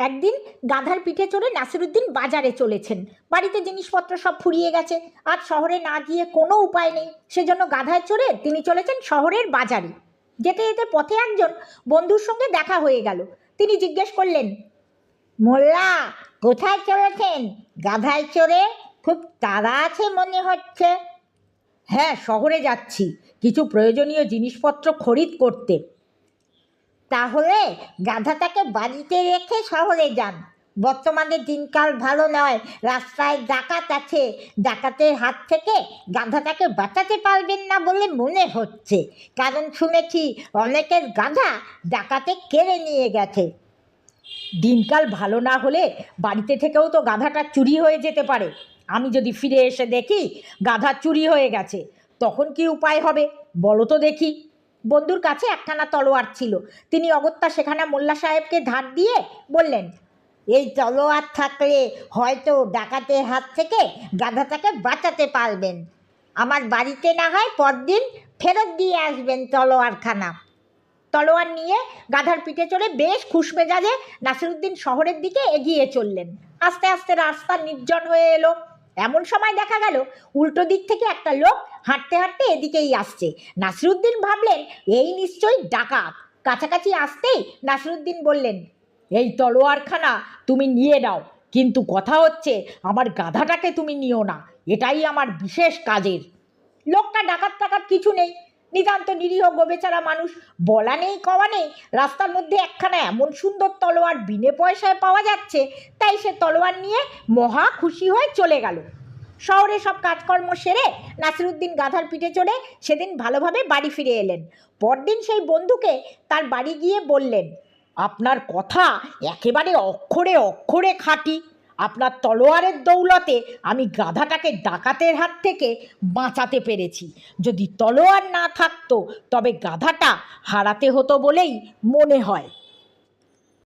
একদিন গাধার পিঠে চড়ে নাসিরুদ্দিন বাজারে চলেছেন। বাড়িতে জিনিসপত্র সব ফুরিয়ে গেছে, আজ শহরে না গিয়ে কোনো উপায় নেই, সেজন্য গাধায় চড়ে তিনি চলেছেন শহরের বাজারে। যেতে যেতে পথে একজন বন্ধুর সঙ্গে দেখা হয়ে গেল। তিনি জিজ্ঞেস করলেন, মোল্লা, কোথায় চলেছেন? গাধায় চড়ে? খুব তাড়া আছে মনে হচ্ছে। হ্যাঁ, শহরে যাচ্ছি, কিছু প্রয়োজনীয় জিনিসপত্র খরিদ করতে। তাহলে গাধাটাকে বাড়িতে রেখে শহরে যান। বর্তমানে দিনকাল ভালো নয়, রাস্তায় ডাকাত আছে। ডাকাতের হাত থেকে গাধাটাকে বাঁচাতে পারবেন না বলে মনে হচ্ছে, কারণ শুনেছি অনেকের গাধা ডাকাতে কেড়ে নিয়ে গেছে। দিনকাল ভালো না হলে বাড়িতে থেকেও তো গাধাটা চুরি হয়ে যেতে পারে। আমি যদি ফিরে এসে দেখি গাধা চুরি হয়ে গেছে, তখন কি উপায় হবে বলো তো দেখি। বন্ধুর কাছে একখানা তলোয়ার ছিল। তিনি অগত্যা সেখানে মোল্লা সাহেবকে ধার দিয়ে বললেন, এই তলোয়ার থাকলে হয়তো ডাকাতের হাত থেকে গাধাটাকে বাঁচাতে পারবেন। আমার বাড়িতে না হয় পরদিন ফেরত দিয়ে আসবেন তলোয়ারখানা। তলোয়ার নিয়ে গাধার পিঠে চড়ে বেশ খুশমেজাজে নাসিরুদ্দিন শহরের দিকে এগিয়ে চললেন। আস্তে আস্তে রাস্তা নির্জন হয়ে এলো। এমন সময় দেখা গেল উল্টো দিক থেকে একটা লোক হাঁটতে হাঁটতে এদিকেই আসছে। নাসিরুদ্দিন ভাবলেন, এই নিশ্চয়ই ডাকাত। কাছাকাছি আসতেই নাসিরুদ্দিন বললেন, এই তলোয়ারখানা তুমি নিয়ে নাও, কিন্তু কথা হচ্ছে আমার গাধাটাকে তুমি নিও না, এটাই আমার বিশেষ কাজের। লোকটা ডাকাত টাকাত কিছু নেই, নিতান্ত নিরীহ গোবেচারা মানুষ। বলা নেই কওয়া নেই, রাস্তার মধ্যে একখানা এমন সুন্দর তলোয়ার বিনে পয়সায় পাওয়া যাচ্ছে, তাই সে তলোয়ার নিয়ে মহা খুশি হয়ে চলে গেল। শহরে সব কাজকর্ম সেরে নাসিরুদ্দিন গাধার পিঠে চড়ে সেদিন ভালোভাবে বাড়ি ফিরে এলেন। পরদিন সেই বন্ধুকে তার বাড়ি গিয়ে বললেন, আপনার কথা একেবারে অক্ষরে অক্ষরে খাঁটি। আপনার তলোয়ারের দৌলতে আমি গাধাটাকে ডাকাতের হাত থেকে বাঁচাতে পেরেছি। যদি তলোয়ার না থাকতো তবে গাধাটা হারাতে হতো বলেই মনে হয়।